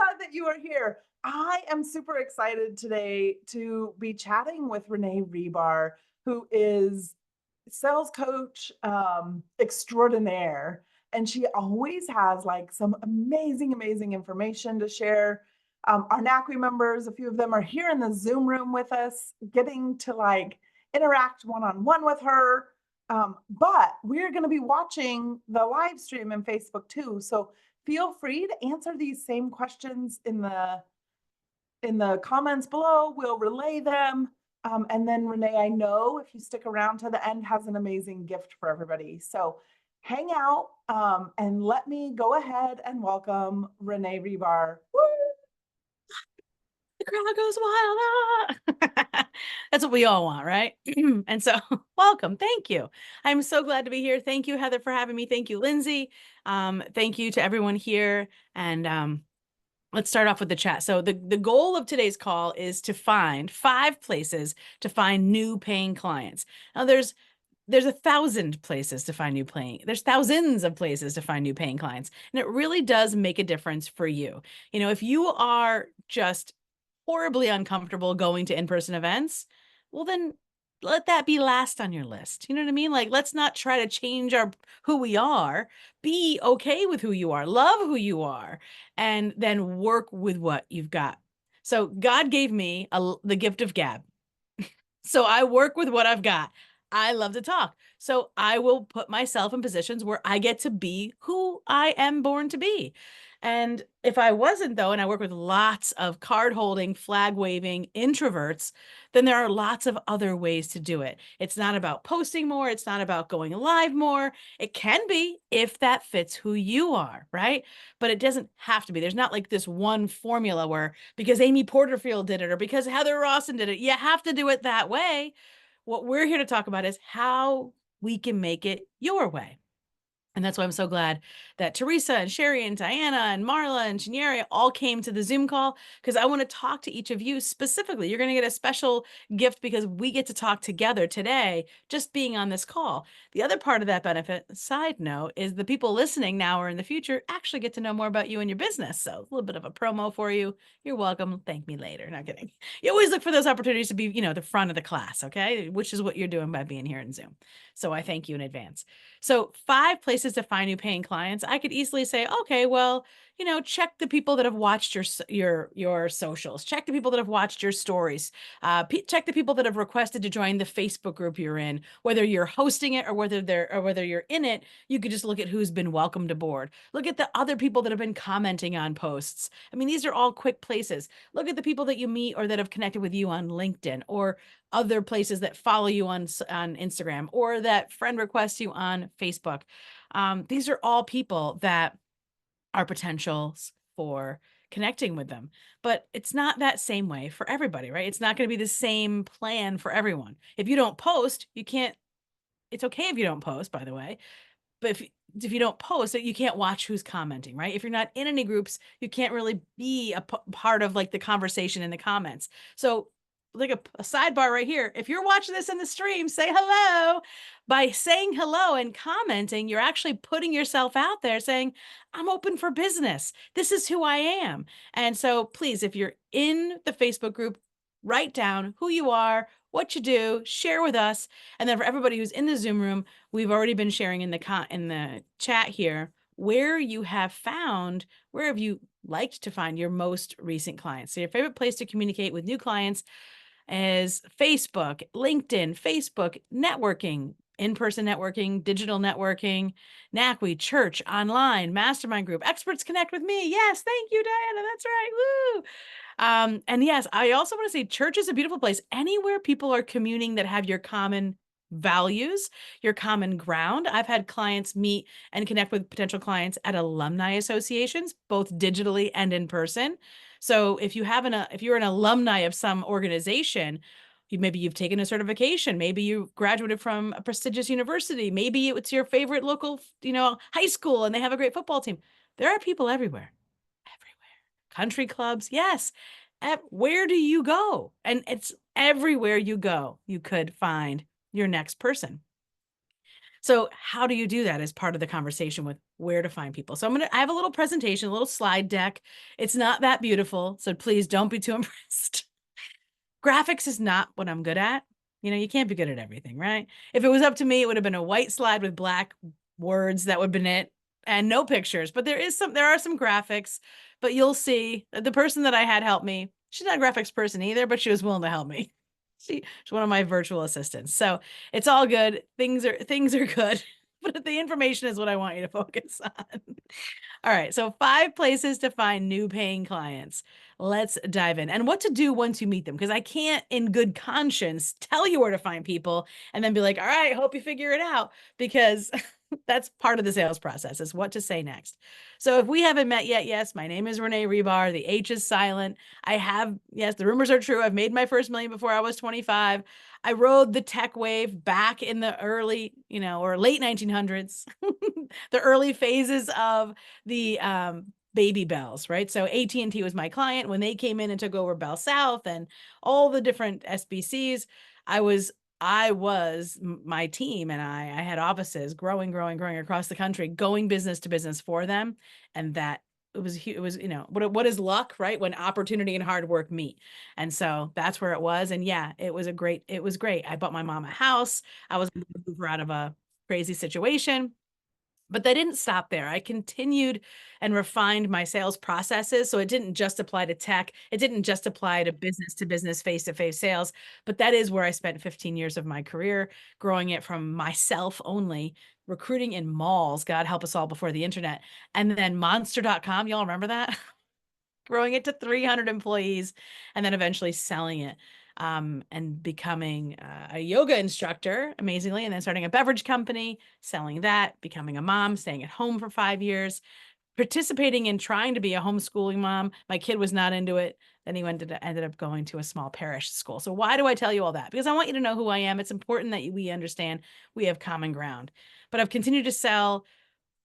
glad that you are here. I am super excited today to be chatting with Renee Hribar, who is sales coach extraordinaire. And she always has like some amazing information to share. Our NACWE members, a few of them are here in the Zoom room with us, getting to like interact one-on-one with her. But we're going to be watching the live stream in Facebook too. So feel free to answer these same questions in the comments below. We'll relay them. And then Renee, I know if you stick around to the end, has an amazing gift for everybody. So hang out and let me go ahead and welcome Renee Hribar. Woo! The crowd goes wild. Ah! That's what we all want, right? And so welcome. Thank you. I'm so glad to be here. Thank you, Heather, for having me. Thank you, Lindsay. Thank you to everyone here. And let's start off with the chat. So the goal of today's call is to find 5 places to find new paying clients. Now there's 1,000 places to find there's thousands of places to find new paying clients. And it really does make a difference for you. You know, if you are just horribly uncomfortable going to in-person events, well, then let that be last on your list. You know what I mean? Like, let's not try to change who we are. Be okay with who you are, love who you are, and then work with what you've got. So God gave me the gift of gab. So I work with what I've got. I love to talk. So I will put myself in positions where I get to be who I am born to be. And if I wasn't, though, and I work with lots of card holding, flag waving introverts, then there are lots of other ways to do it. It's not about posting more. It's not about going live more. It can be if that fits who you are, right? But it doesn't have to be. There's not like this one formula where because Amy Porterfield did it or because Heather Rawson did it, you have to do it that way. What we're here to talk about is how we can make it your way. And that's why I'm so glad that Teresa and Sherry and Diana and Marla and Chiniere all came to the Zoom call, because I want to talk to each of you specifically. You're going to get a special gift because we get to talk together today, just being on this call. The other part of that benefit, side note, is the people listening now or in the future actually get to know more about you and your business. So a little bit of a promo for you. You're welcome. Thank me later. Not kidding. You always look for those opportunities to be, the front of the class, okay? Which is what you're doing by being here in Zoom. So I thank you in advance. So 5 places to find new paying clients. I could easily say, okay, well, check the people that have watched your socials, check the people that have watched your stories, check the people that have requested to join the Facebook group you're in, whether you're hosting it or whether you're in it. You could just look at who's been welcomed aboard. Look at the other people that have been commenting on posts. I mean, these are all quick places. Look at the people that you meet or that have connected with you on LinkedIn or other places that follow you on Instagram or that friend requests you on Facebook. These are all people that are potentials for connecting with them, but it's not that same way for everybody, right? It's not going to be the same plan for everyone. If you don't post, you can't, it's okay if you don't post, by the way, but if you don't post it, you can't watch who's commenting, right? If you're not in any groups, you can't really be a part of like the conversation in the comments. So like a sidebar right here. If you're watching this in the stream, say hello. By saying hello and commenting, you're actually putting yourself out there saying, I'm open for business. This is who I am. And so please, if you're in the Facebook group, write down who you are, what you do, share with us. And then for everybody who's in the Zoom room, we've already been sharing in the chat here where have you liked to find your most recent clients. So your favorite place to communicate with new clients is Facebook, LinkedIn, Facebook, networking, in-person networking, digital networking, NACWE, church, online, mastermind group, experts connect with me. Yes, thank you, Diana. That's right. Woo! And yes, I also want to say church is a beautiful place. Anywhere people are communing that have your common values, your common ground. I've had clients meet and connect with potential clients at alumni associations, both digitally and in person. So if you're an alumni of some organization, maybe you've taken a certification, maybe you graduated from a prestigious university, maybe it's your favorite local, high school and they have a great football team. There are people everywhere. Country clubs, yes. Where do you go? And it's everywhere you go, you could find your next person. So how do you do that as part of the conversation with where to find people? So I have a little presentation, a little slide deck. It's not that beautiful, so please don't be too impressed. Graphics is not what I'm good at. You can't be good at everything, right? If it was up to me, it would have been a white slide with black words. That would have been it, and no pictures. But there are some graphics, but you'll see the person that I had help me, she's not a graphics person either, but she was willing to help me. She's one of my virtual assistants. So it's all good. Things are good, but the information is what I want you to focus on. All right. So 5 places to find new paying clients. Let's dive in. And what to do once you meet them. Because I can't in good conscience tell you where to find people and then be like, all right, hope you figure it out. Because that's part of the sales process, is what to say next. So if we haven't met yet, yes, my name is Renee Hribar. The H is silent. Yes, the rumors are true. I've made my first million before I was 25. I rode the tech wave back in the early, or late 1900s, the early phases of the baby bells, right? So AT&T was my client when they came in and took over Bell South and all the different SBCs. My team and I had offices growing across the country, going business to business for them. And that it was, what is luck, right? When opportunity and hard work meet. And so that's where it was. And yeah, it was great. I bought my mom a house. I was going to move her out of a crazy situation. But that didn't stop there. I continued and refined my sales processes. So it didn't just apply to tech. It didn't just apply to business, face-to-face sales. But that is where I spent 15 years of my career, growing it from myself only, recruiting in malls, God help us all, before the internet. And then monster.com, y'all remember that? Growing it to 300 employees, and then eventually selling it. And becoming a yoga instructor, amazingly, and then starting a beverage company, selling that, becoming a mom, staying at home for 5 years, participating in trying to be a homeschooling mom. My kid was not into it. Then he ended up going to a small parish school. So why do I tell you all that? Because I want you to know who I am. It's important that we understand we have common ground. But I've continued to sell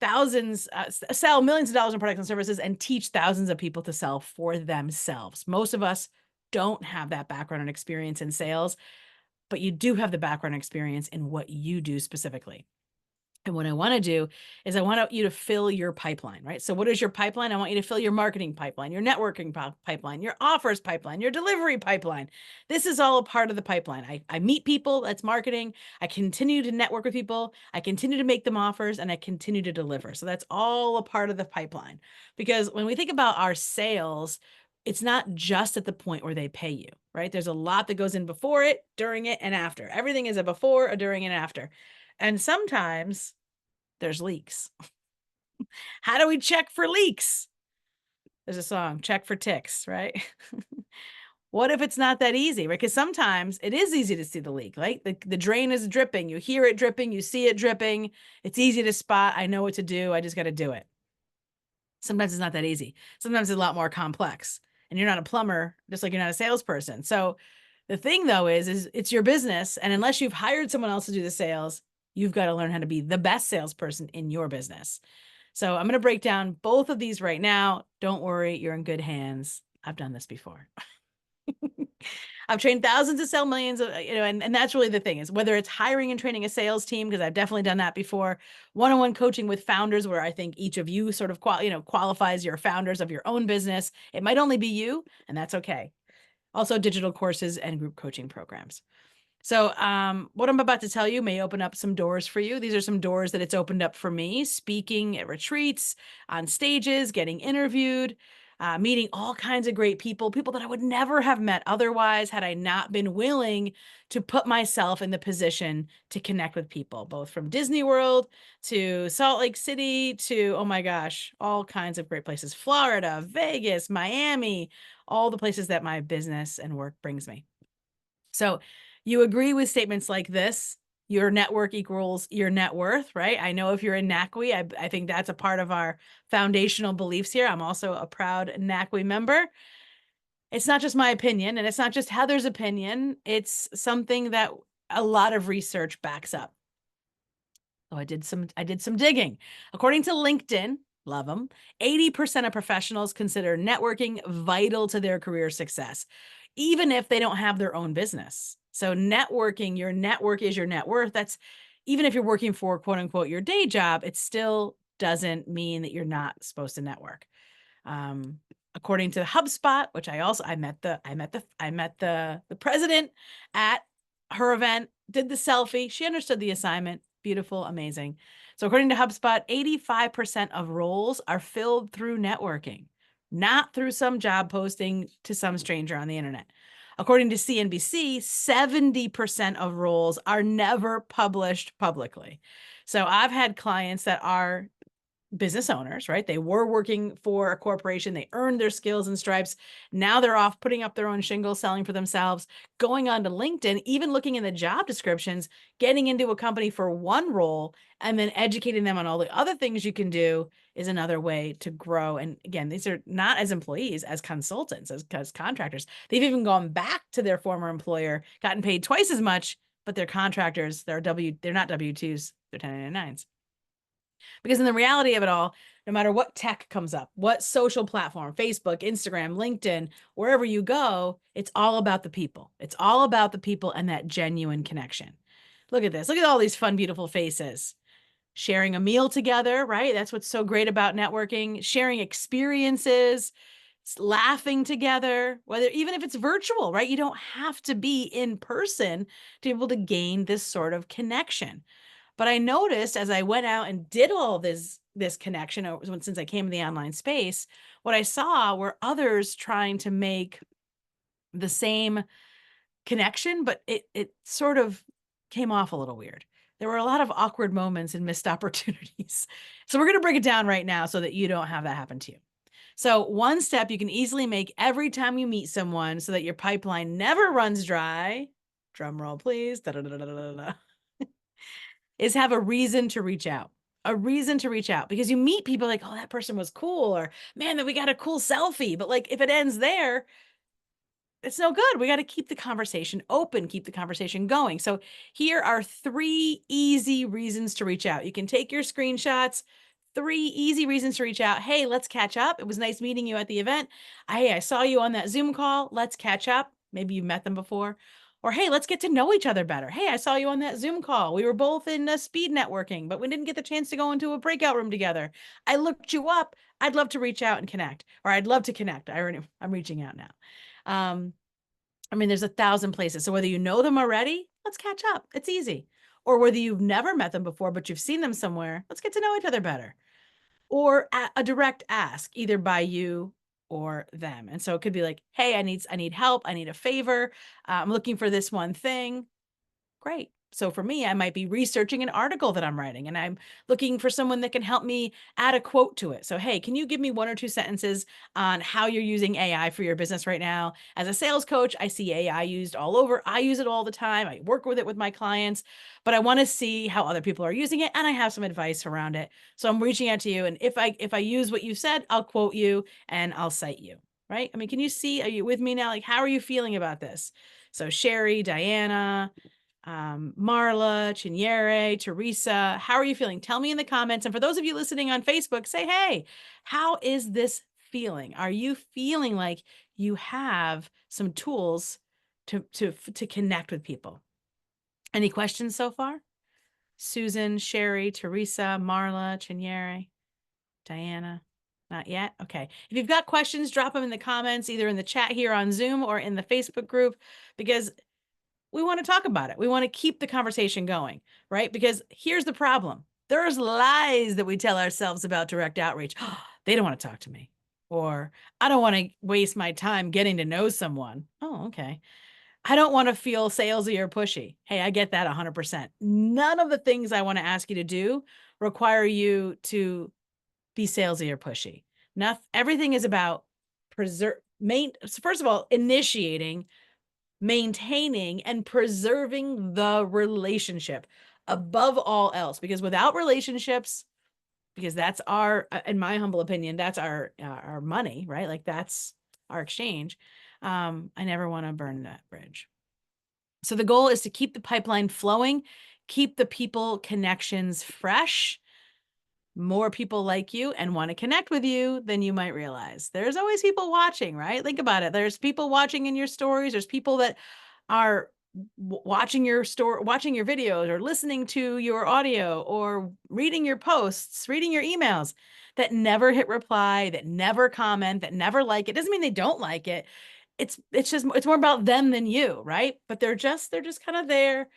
millions of dollars in products and services, and teach thousands of people to sell for themselves. Most of us don't have that background and experience in sales, but you do have the background and experience in what you do specifically. And what I want to do is I want you to fill your pipeline, right? So what is your pipeline? I want you to fill your marketing pipeline, your networking pipeline, your offers pipeline, your delivery pipeline. This is all a part of the pipeline. I meet people, that's marketing. I continue to network with people. I continue to make them offers, and I continue to deliver. So that's all a part of the pipeline. Because when we think about our sales, it's not just at the point where they pay you, right? There's a lot that goes in before it, during it, and after. Everything is a before, a during, and after. And sometimes there's leaks. How do we check for leaks? There's a song, Check for Ticks, right? What if it's not that easy, right? Because sometimes it is easy to see the leak, right? The drain is dripping. You hear it dripping. You see it dripping. It's easy to spot. I know what to do. I just got to do it. Sometimes it's not that easy. Sometimes it's a lot more complex. And you're not a plumber, just like you're not a salesperson. So the thing, though, is it's your business. And unless you've hired someone else to do the sales, you've got to learn how to be the best salesperson in your business. So I'm going to break down both of these right now. Don't worry, you're in good hands. I've done this before. I've trained thousands to sell millions of, and that's really the thing, is whether it's hiring and training a sales team, because I've definitely done that before, one-on-one coaching with founders, where I think each of you sort of qualifies your founders of your own business. It might only be you, and that's okay. Also digital courses and group coaching programs. So what I'm about to tell you may open up some doors for you. These are some doors that it's opened up for me: speaking at retreats, on stages, getting interviewed, meeting all kinds of great people that I would never have met otherwise had I not been willing to put myself in the position to connect with people, both from Disney World to Salt Lake City to, oh my gosh, all kinds of great places: Florida, Vegas, Miami, all the places that my business and work brings me. So you agree with statements like this: your network equals your net worth, right? I know if you're in NACWE, I think that's a part of our foundational beliefs here. I'm also a proud NACWE member. It's not just my opinion, and it's not just Heather's opinion. It's something that a lot of research backs up. So I did some digging. According to LinkedIn, love them, 80% of professionals consider networking vital to their career success, even if they don't have their own business. So networking, your network is your net worth. That's even if you're working for quote unquote your day job, it still doesn't mean that you're not supposed to network. According to HubSpot, which I met the president at her event, did the selfie. She understood the assignment. Beautiful, amazing. So according to HubSpot, 85% of roles are filled through networking, not through some job posting to some stranger on the internet. According to CNBC, 70% of roles are never published publicly. So I've had clients that are business owners, right? They were working for a corporation. They earned their skills and stripes. Now they're off putting up their own shingles, selling for themselves, going on to LinkedIn, even looking in the job descriptions, getting into a company for one role, and then educating them on all the other things you can do is another way to grow. And again, these are not as employees, as consultants, as contractors. They've even gone back to their former employer, gotten paid twice as much, but they're contractors. They're not W-2s, they're 1099s. Because in the reality of it all, no matter what tech comes up, what social platform, Facebook, Instagram, LinkedIn, wherever you go, it's all about the people. It's all about the people and that genuine connection. Look at this. Look at all these fun, beautiful faces. Sharing a meal together, right? That's what's so great about networking. Sharing experiences, laughing together, whether even if it's virtual, right? You don't have to be in person to be able to gain this sort of connection. But I noticed as I went out and did all this connection since I came to the online space, what I saw were others trying to make the same connection, but it sort of came off a little weird. There were a lot of awkward moments and missed opportunities. So we're going to break it down right now so that you don't have that happen to you. So one step you can easily make every time you meet someone so that your pipeline never runs dry, drum roll please, is have a reason to reach out. A reason to reach out, because you meet people like, oh, that person was cool, or man, that we got a cool selfie. But like, if it ends there, it's no good. We got to keep the conversation open, keep the conversation going. So here are 3 easy reasons to reach out. You can take your screenshots. 3 easy reasons to reach out. Hey, let's catch up. It was nice meeting you at the event. Hey, I saw you on that Zoom call. Let's catch up. Maybe you've met them before. Or, hey, let's get to know each other better. Hey, I saw you on that Zoom call. We were both in speed networking, but we didn't get the chance to go into a breakout room together. I looked you up. I'd love to reach out and connect, or I'd love to connect. I'm reaching out now. I mean, there's 1,000 places. So whether you know them already, let's catch up. It's easy. Or whether you've never met them before, but you've seen them somewhere, let's get to know each other better. Or a direct ask, either by you or them. And so it could be like, hey, I need help. I need a favor. I'm looking for this one thing. Great. So for me, I might be researching an article that I'm writing, and I'm looking for someone that can help me add a quote to it. So, hey, can you give me 1 or 2 sentences on how you're using AI for your business right now? As a sales coach, I see AI used all over. I use it all the time. I work with it with my clients, but I want to see how other people are using it, and I have some advice around it. So I'm reaching out to you, and if I use what you said, I'll quote you and I'll cite you, right? I mean, can you see, are you with me now? Like, how are you feeling about this? So Sherry, Diana, Marla, Chinyere, Teresa, how are you feeling? Tell me in the comments. And for those of you listening on Facebook, say, hey, how is this feeling? Are you feeling like you have some tools to connect with people? Any questions so far? Susan, Sherry, Teresa, Marla, Chinyere, Diana? Not yet? Okay. If you've got questions, drop them in the comments, either in the chat here on Zoom or in the Facebook group, because we want to talk about it. We want to keep the conversation going, right? Because here's the problem. There's lies that we tell ourselves about direct outreach. They don't want to talk to me. Or I don't want to waste my time getting to know someone. Oh, okay. I don't want to feel salesy or pushy. Hey, I get that 100%. None of the things I want to ask you to do require you to be salesy or pushy. Everything is about first of all, initiating, maintaining, and preserving the relationship above all else, because without relationships, because that's in my humble opinion, that's our money, right? Like that's our exchange. I never want to burn that bridge. So the goal is to keep the pipeline flowing, keep the people connections fresh. More people like you and want to connect with you than you might realize. There's always people watching, right? Think about it. There's people watching in your stories. There's people that are watching your videos, or listening to your audio, or reading your posts, reading your emails, that never hit reply, that never comment, that never like it. Doesn't mean they don't like it. It's more about them than you, right? But they're just kind of there,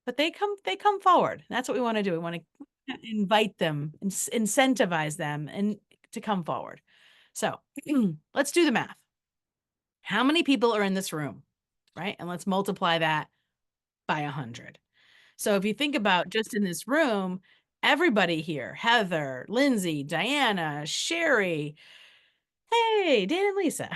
but they come forward. That's what we want to do. We want to invite them, incentivize them, and to come forward. So let's do the math. How many people are in this room, right? And let's multiply that by 100. So if you think about just in this room, everybody here, Heather, Lindsay, Diana, Sherry, hey, Dan and Lisa.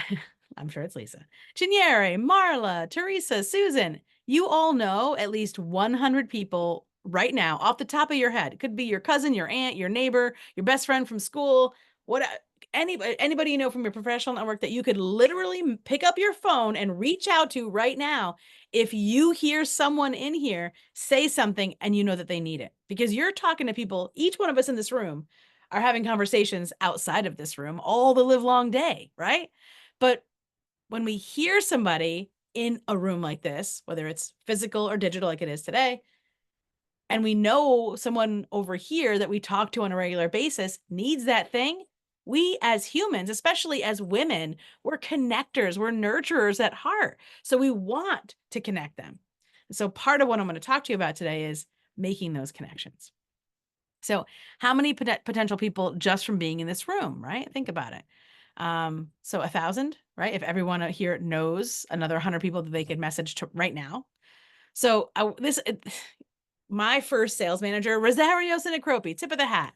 I'm sure it's Lisa. Chinyere, Marla, Teresa, Susan. You all know at least 100 people right now off the top of your head. It could be your cousin, your aunt, your neighbor, your best friend from school, anybody you know from your professional network that you could literally pick up your phone and reach out to right now if you hear someone in here say something and you know that they need it. Because you're talking to people, each one of us in this room are having conversations outside of this room all the live long day, right? But when we hear somebody in a room like this, whether it's physical or digital like it is today, and we know someone over here that we talk to on a regular basis needs that thing, we as humans, especially as women, we're connectors, we're nurturers at heart. So we want to connect them. So part of what I'm going to talk to you about today is making those connections. So how many potential people just from being in this room, right? Think about it. So 1,000, right? If everyone here knows another 100 people that they could message to right now. So my first sales manager, Rosario Sinacropi, tip of the hat,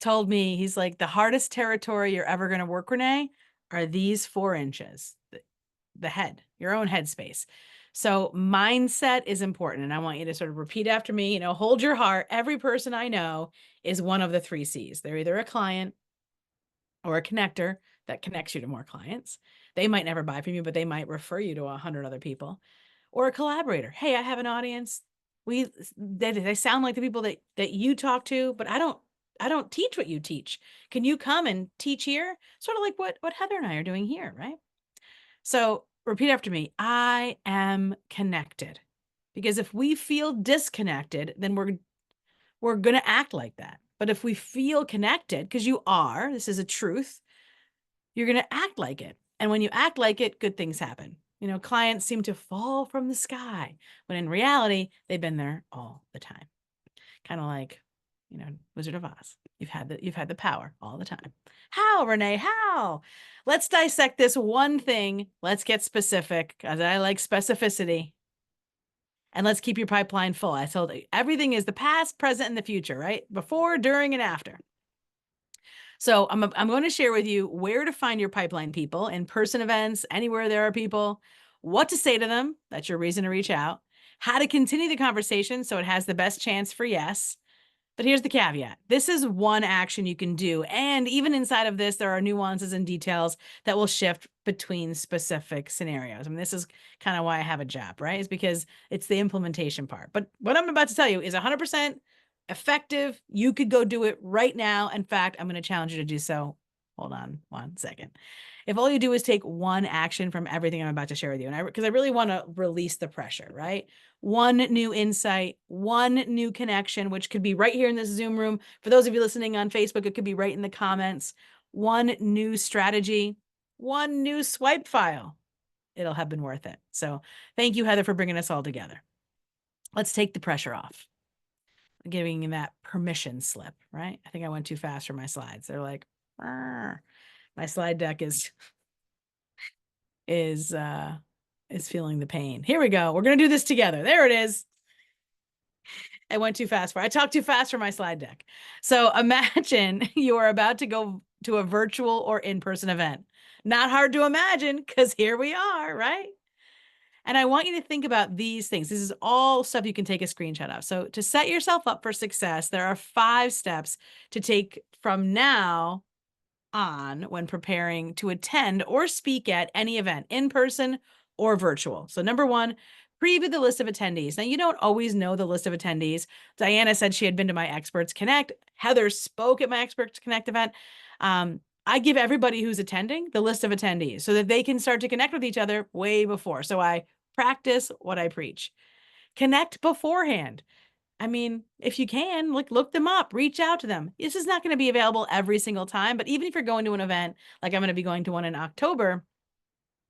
told me, he's like, the hardest territory you're ever going to work, Renee, are these 4 inches, the head, your own head space. So mindset is important. And I want you to sort of repeat after me, hold your heart. Every person I know is one of the 3 C's. They're either a client or a connector that connects you to more clients. They might never buy from you, but they might refer you to 100 other people. Or a collaborator. Hey, I have an audience. They sound like the people that you talk to, but I don't teach what you teach. Can you come and teach here? Sort of like what Heather and I are doing here, right? So repeat after me. I am connected. Because if we feel disconnected, then we're going to act like that. But if we feel connected, because you are, this is a truth, you're going to act like it. And when you act like it, good things happen. Clients seem to fall from the sky, when in reality, they've been there all the time. Kind of like, Wizard of Oz. You've had the power all the time. How, Renee? How? Let's dissect this one thing. Let's get specific, because I like specificity. And let's keep your pipeline full. I told you, everything is the past, present, and the future, right? Before, during, and after. So I'm going to share with you where to find your pipeline people, in-person events, anywhere there are people, what to say to them. That's your reason to reach out. How to continue the conversation so it has the best chance for yes. But here's the caveat. This is one action you can do. And even inside of this, there are nuances and details that will shift between specific scenarios. I mean, this is kind of why I have a job, right? It's because it's the implementation part. But what I'm about to tell you is 100% effective. You could go do it right now. In fact, I'm going to challenge you to do so. Hold on 1 second. If all you do is take one action from everything I'm about to share with you, and because I really want to release the pressure, right? One new insight, one new connection, which could be right here in this Zoom room. For those of you listening on Facebook, it could be right in the comments. One new strategy, one new swipe file. It'll have been worth it. So thank you, Heather, for bringing us all together. Let's take the pressure off. Giving you that permission slip, right? I think I went too fast for my slides. They're like, my slide deck is feeling the pain. Here we go. We're going to do this together. There it is. I went too fast I talked too fast for my slide deck. So imagine you are about to go to a virtual or in-person event. Not hard to imagine, because here we are, right? And I want you to think about these things. This is all stuff you can take a screenshot of. So to set yourself up for success, there are 5 steps to take from now on when preparing to attend or speak at any event, in person or virtual. So number 1, preview the list of attendees. Now, you don't always know the list of attendees. Diana said she had been to my Experts Connect. Heather spoke at my Experts Connect event. I give everybody who's attending the list of attendees so that they can start to connect with each other way before. So I practice what I preach. Connect beforehand. I mean, if you can, look them up, reach out to them. This is not going to be available every single time, but even if you're going to an event, like I'm going to be going to one in October,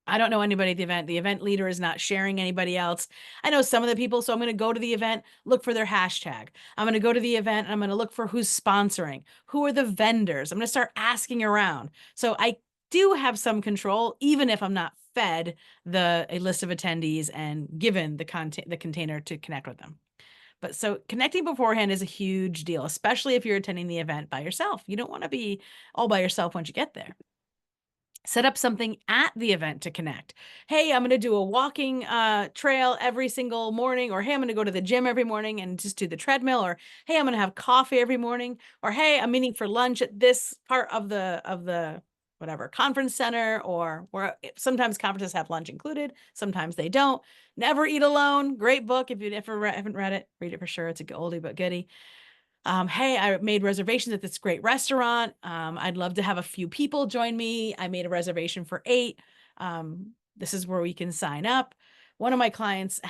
I don't know anybody at the event. The event leader is not sharing anybody else. I know some of the people, so I'm going to go to the event, look for their hashtag. I'm going to go to the event and I'm going to look for who's sponsoring, who are the vendors. I'm going to start asking around. So I do have some control, even if I'm not fed a list of attendees and given the container to connect with them. But so connecting beforehand is a huge deal, especially if you're attending the event by yourself. You don't want to be all by yourself once you get there. Set up something at the event to connect. Hey, I'm going to do a walking trail every single morning, or hey, I'm going to go to the gym every morning and just do the treadmill, or hey, I'm going to have coffee every morning, or hey, I'm meeting for lunch at this part of the whatever conference center, or where sometimes conferences have lunch included, sometimes they don't. Never Eat Alone, great book. If you haven't read it, read it for sure. It's a oldie but goodie. Hey, I made reservations at this great restaurant. I'd love to have a few people join me. I made a reservation for 8. This is where we can sign up. One of my clients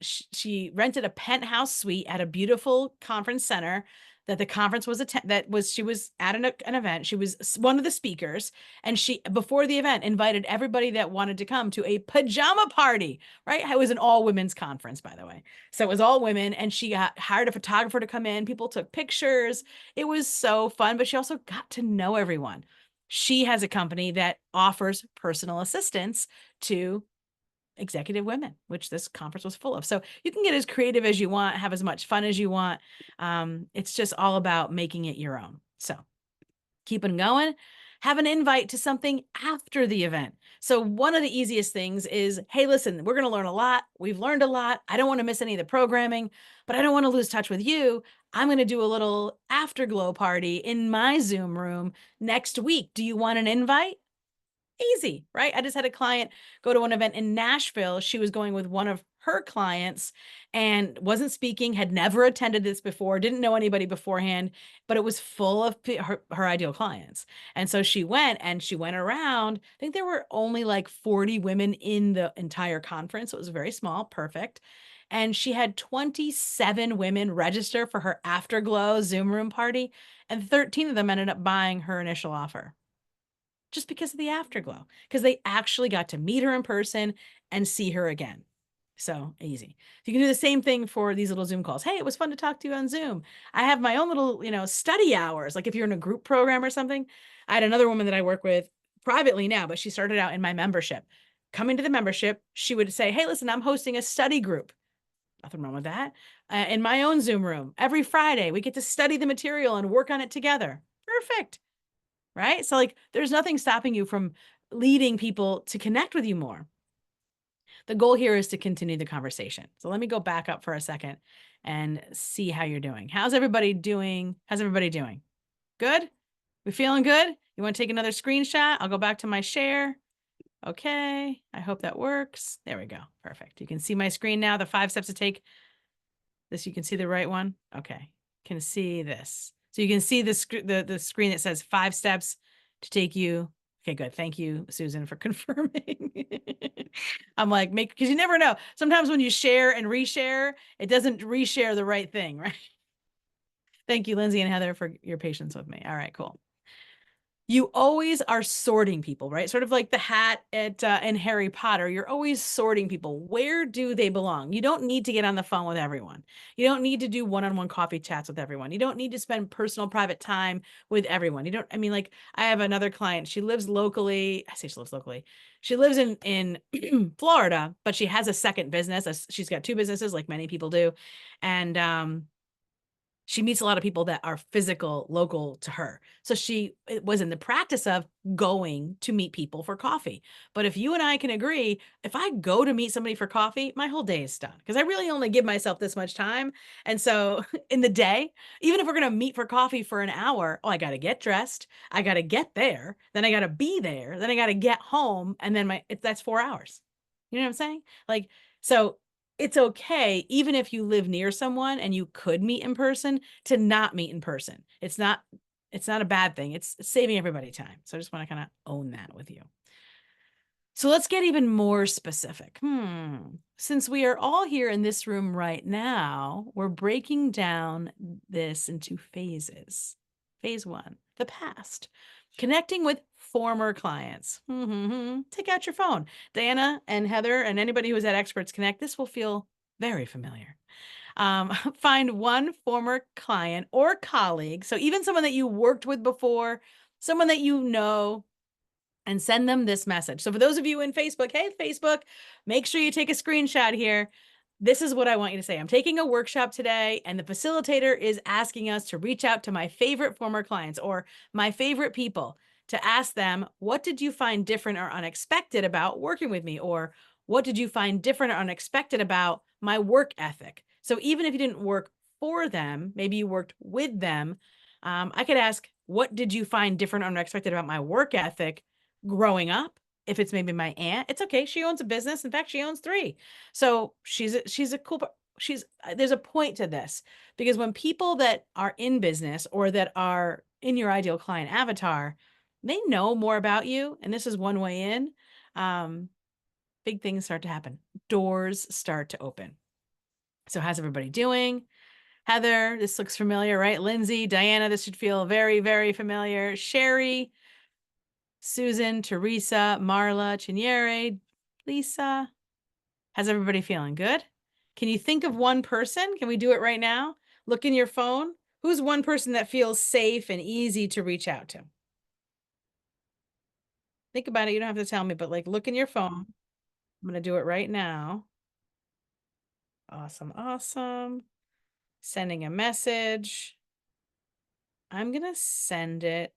she rented a penthouse suite at a beautiful conference center that the conference was she was at an event. She was one of the speakers, and she, before the event, invited everybody that wanted to come to a pajama party, right? It was an all women's conference, by the way. So it was all women, and she hired a photographer to come in. People took pictures. It was so fun, but she also got to know everyone. She has a company that offers personal assistance to executive women, which this conference was full of. So you can get as creative as you want, have as much fun as you want. It's just all about making it your own. So keep it going. Have an invite to something after the event. So one of the easiest things is, hey, listen, we're going to learn a lot. We've learned a lot. I don't want to miss any of the programming, but I don't want to lose touch with you. I'm going to do a little afterglow party in my Zoom room next week. Do you want an invite? Easy, right? I just had a client go to an event in Nashville. She was going with one of her clients and wasn't speaking, had never attended this before, didn't know anybody beforehand, but it was full of her ideal clients. And so she went around. I think there were only like 40 women in the entire conference. It was very small, perfect. And she had 27 women register for her Afterglow Zoom room party, and 13 of them ended up buying her initial offer, just because of the afterglow, because they actually got to meet her in person and see her again. So easy. You can do the same thing for these little Zoom calls. Hey, it was fun to talk to you on Zoom. I have my own little, study hours. Like if you're in a group program or something. I had another woman that I work with privately now, but she started out in my membership. Coming to the membership, she would say, hey, listen, I'm hosting a study group. Nothing wrong with that. In my own Zoom room, every Friday, we get to study the material and work on it together. Perfect. Right? So like, there's nothing stopping you from leading people to connect with you more. The goal here is to continue the conversation. So let me go back up for a second and see how you're doing. How's everybody doing? Good? We feeling good? You want to take another screenshot? I'll go back to my share. Okay. I hope that works. There we go. Perfect. You can see my screen now, the 5 steps to take this. You can see the right one. Okay. Can see this. So you can see the screen that says 5 steps to take you. Okay, good. Thank you, Susan, for confirming. I'm like, because you never know. Sometimes when you share and reshare, it doesn't reshare the right thing, right? Thank you, Lindsay and Heather, for your patience with me. All right, cool. You always are sorting people, right? Sort of like the hat in Harry Potter. You're always sorting people. Where do they belong? You don't need to get on the phone with everyone. You don't need to do one-on-one coffee chats with everyone. You don't need to spend personal private time with everyone. Like I have another client. She lives locally. I say she lives locally. She lives in Florida, but she has a second business. She's got 2 businesses like many people do. And she meets a lot of people that are local to her. So she was in the practice of going to meet people for coffee. But if you and I can agree, if I go to meet somebody for coffee, my whole day is done because I really only give myself this much time. And so in the day, even if we're going to meet for coffee for an hour, I got to get dressed. I got to get there. Then I got to be there. Then I got to get home. And then that's 4 hours. You know what I'm saying? Like, so it's okay, even if you live near someone and you could meet in person, to not meet in person. It's not It's not a bad thing. It's saving everybody time. So I just want to kind of own that with you. So let's get even more specific. Since we are all here in this room right now, we're breaking down this into phases. Phase 1, the past. Connecting with former clients. Take out your phone. Diana and Heather and anybody who's at Experts Connect, this will feel very familiar. Find one former client or colleague, so even someone that you worked with before, someone that you know, and send them this message. So for those of you in Facebook, hey, Facebook, make sure you take a screenshot here. This is what I want you to say. I'm taking a workshop today, and the facilitator is asking us to reach out to my favorite former clients or my favorite people to ask them, what did you find different or unexpected about working with me? Or what did you find different or unexpected about my work ethic? So even if you didn't work for them, maybe you worked with them, I could ask, what did you find different or unexpected about my work ethic growing up? If it's maybe my aunt, it's okay. She owns a business. In fact, she owns 3. So she's a cool, there's a point to this, because when people that are in business or that are in your ideal client avatar, they know more about you. And this is one way in. Big things start to happen. Doors start to open. So how's everybody doing? Heather, this looks familiar, right? Lindsay, Diana, this should feel very, very familiar. Sherry, Susan, Teresa, Marla, Chinyere, Lisa. How's everybody feeling? Good? Can you think of one person? Can we do it right now? Look in your phone. Who's one person that feels safe and easy to reach out to? Think about it. You don't have to tell me, but like look in your phone. I'm going to do it right now. Awesome. Awesome. Sending a message. I'm going to send it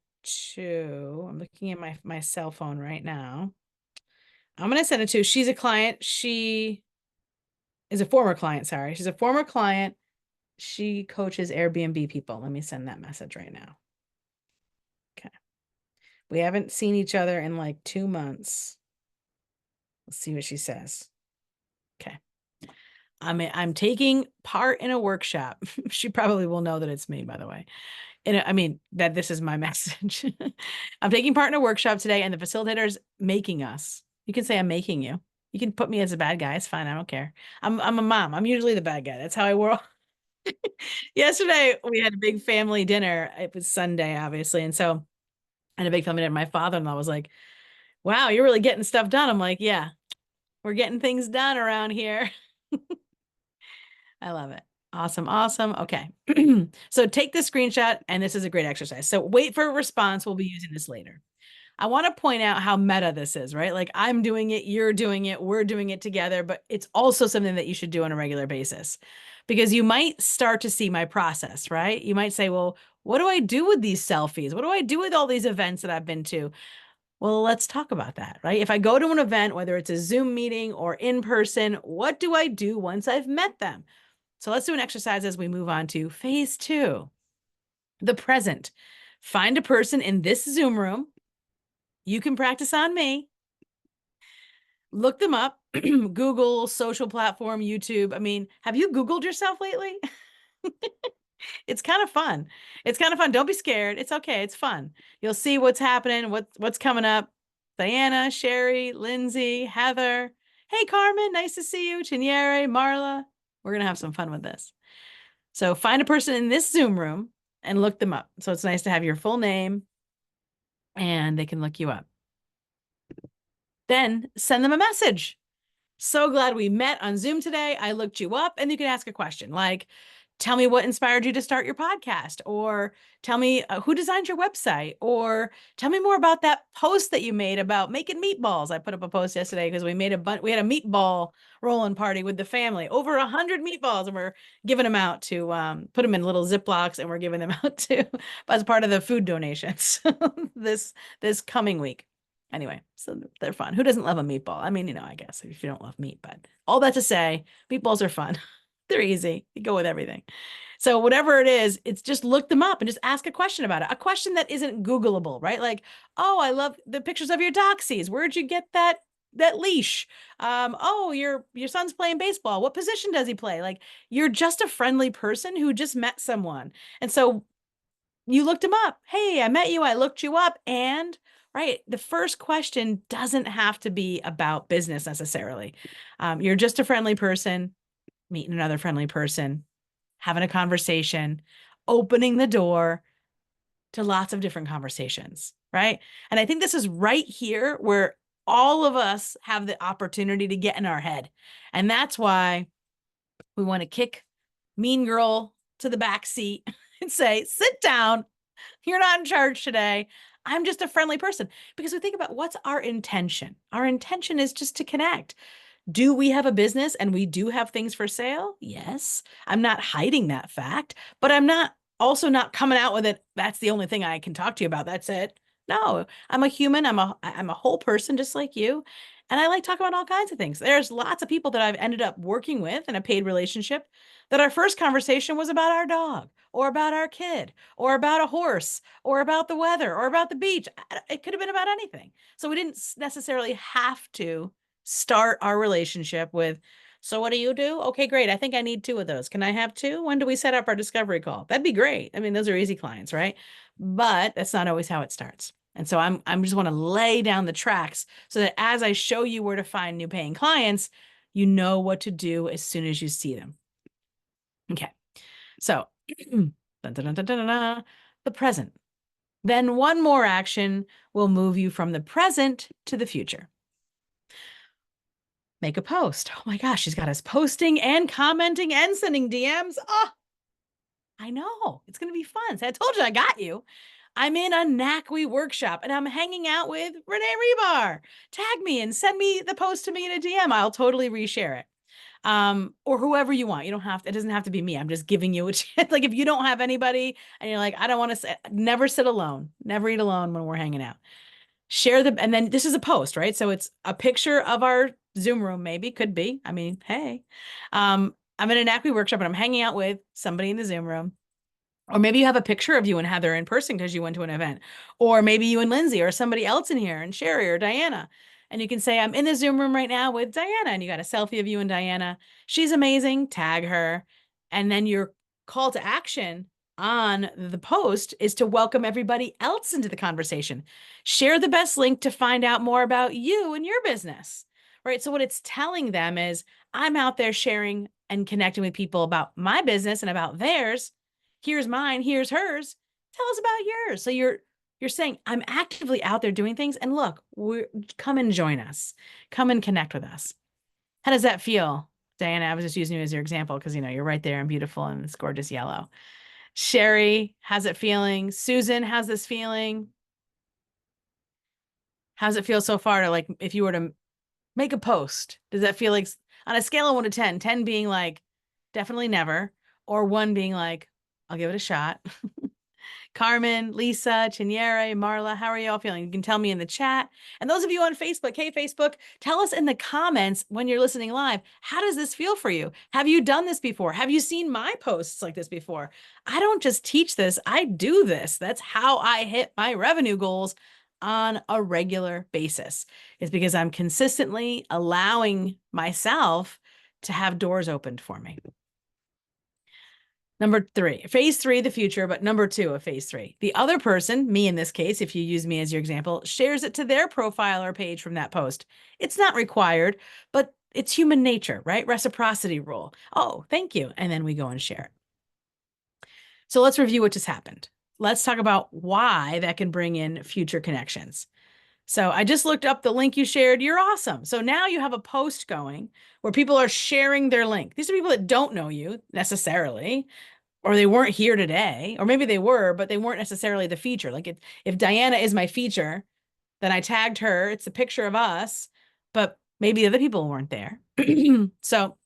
to, I'm looking at my cell phone right now. I'm going to send it to, she's a client. She is a former client. Sorry. She's a former client. She coaches Airbnb people. Let me send that message right now. Okay. We haven't seen each other in like 2 months. Let's see what she says. Okay. I'm taking part in a workshop. She probably will know that it's me, by the way. And I mean, that this is my message. I'm taking part in a workshop today, and the facilitator's making us. You can say I'm making you. You can put me as a bad guy. It's fine. I don't care. I'm a mom. I'm usually the bad guy. That's how I work. Yesterday, we had a big family dinner. It was Sunday, obviously. And so I had a big family dinner. My father-in-law was like, wow, you're really getting stuff done. I'm like, yeah, we're getting things done around here. I love it. Awesome. Awesome. Okay. So take the screenshot, and this is a great exercise. So wait for a response. We'll be using this later. I want to point out how meta this is, right? Like I'm doing it, you're doing it, we're doing it together, but it's also something that you should do on a regular basis, because you might start to see my process, right? You might say, well, what do I do with these selfies? What do I do with all these events that I've been to? Well, let's talk about that, right? If I go to an event, whether it's a Zoom meeting or in person, what do I do once I've met them? So let's do an exercise as we move on to phase 2, the present. Find a person in this Zoom room. You can practice on me. Look them up. Google, social platform, YouTube. I mean, have you Googled yourself lately? It's kind of fun. It's kind of fun. Don't be scared. It's okay. It's fun. You'll see what's happening, what's coming up. Diana, Sherry, Lindsay, Heather. Hey, Carmen, nice to see you. Chinyere, Marla. We're going to have some fun with this. So find a person in this Zoom room and look them up. So it's nice to have your full name and they can look you up. Then send them a message. So glad we met on Zoom today. I looked you up, and you can ask a question like, tell me what inspired you to start your podcast, or tell me who designed your website, or tell me more about that post that you made about making meatballs. I put up a post yesterday because we had a meatball rolling party with the family, over 100 meatballs, and we're giving them out to put them in little Ziplocs, and we're giving them out to as part of the food donations this coming week. Anyway, so they're fun. Who doesn't love a meatball? I mean, I guess if you don't love meat, but all that to say, meatballs are fun. They're easy. You go with everything. So whatever it is, it's just look them up and just ask a question about it. A question that isn't Googleable, right? Like, oh, I love the pictures of your doxies. Where'd you get that leash? Oh, your son's playing baseball. What position does he play? Like, you're just a friendly person who just met someone. And so you looked him up. Hey, I met you. I looked you up. And right, the first question doesn't have to be about business necessarily. You're just a friendly person, meeting another friendly person, having a conversation, opening the door to lots of different conversations, right? And I think this is right here where all of us have the opportunity to get in our head. And that's why we want to kick Mean Girl to the back seat and say, sit down. You're not in charge today. I'm just a friendly person. Because we think about what's our intention. Our intention is just to connect. Do we have a business and we do have things for sale? Yes. I'm not hiding that fact, but I'm not also not coming out with it. That's the only thing I can talk to you about. That's it. No, I'm a human. I'm a whole person just like you. And I like talking about all kinds of things. There's lots of people that I've ended up working with in a paid relationship that our first conversation was about our dog or about our kid or about a horse or about the weather or about the beach. It could have been about anything. So we didn't necessarily have to start our relationship with, so what do you do? Okay, great. I think I need 2 of those. Can I have 2? When do we set up our discovery call? That'd be great. I mean, those are easy clients, right? But that's not always how it starts. And so I'm just want to lay down the tracks so that as I show you where to find new paying clients, you know what to do as soon as you see them. Okay. So dun, dun, dun, dun, dun, dun, the present. Then one more action will move you from the present to the future. Make a post. Oh my gosh, she's got us posting and commenting and sending DMs. Oh, I know. It's going to be fun. So I told you I got you. I'm in a NACWE workshop and I'm hanging out with Renee Hribar. Tag me and send me the post to me in a DM. I'll totally reshare it. Or whoever you want. You don't have to, it doesn't have to be me. I'm just giving you a chance. Like if you don't have anybody and you're like, I don't want to sit, never sit alone. Never eat alone when we're hanging out. Share the, and then this is a post, right? So it's a picture of our Zoom room, maybe, could be. I mean, hey, I'm in a NACWE workshop and I'm hanging out with somebody in the Zoom room. Or maybe you have a picture of you and Heather in person because you went to an event. Or maybe you and Lindsay or somebody else in here and Sherry or Diana. And you can say, I'm in the Zoom room right now with Diana. And you got a selfie of you and Diana. She's amazing. Tag her. And then your call to action on the post is to welcome everybody else into the conversation. Share the best link to find out more about you and your business, right? So what it's telling them is I'm out there sharing and connecting with people about my business and about theirs. Here's mine, here's hers. Tell us about yours. So you're saying I'm actively out there doing things, and look, come and join us. Come and connect with us. How does that feel? Diana, I was just using you as your example because you're right there and beautiful and it's gorgeous yellow. Sherry, how's it feeling? Susan, how's this feeling? How's it feel so far to, like, if you were to make a post, does that feel like on a scale of 1 to 10, 10 being like definitely never, or 1 being like, I'll give it a shot? Carmen, Lisa, Chinyere, Marla, how are you all feeling? You can tell me in the chat. And those of you on Facebook, hey, Facebook, tell us in the comments when you're listening live, how does this feel for you? Have you done this before? Have you seen my posts like this before? I don't just teach this, I do this. That's how I hit my revenue goals on a regular basis. It's because I'm consistently allowing myself to have doors opened for me. Number 3, phase 3, the future, but number 2 of phase 3. The other person, me in this case, if you use me as your example, shares it to their profile or page from that post. It's not required, but it's human nature, right? Reciprocity rule. Oh, thank you. And then we go and share it. So let's review what just happened. Let's talk about why that can bring in future connections. So I just looked up the link you shared. You're awesome. So now you have a post going where people are sharing their link. These are people that don't know you necessarily, or they weren't here today, or maybe they were, but they weren't necessarily the feature. Like if Diana is my feature, then I tagged her. It's a picture of us, but maybe the other people weren't there. So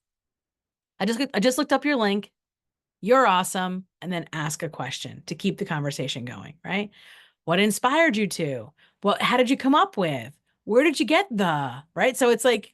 I just looked up your link. You're awesome. And then ask a question to keep the conversation going, right? What inspired you to? Well, how did you come up with? Where did you get the, right? So it's like,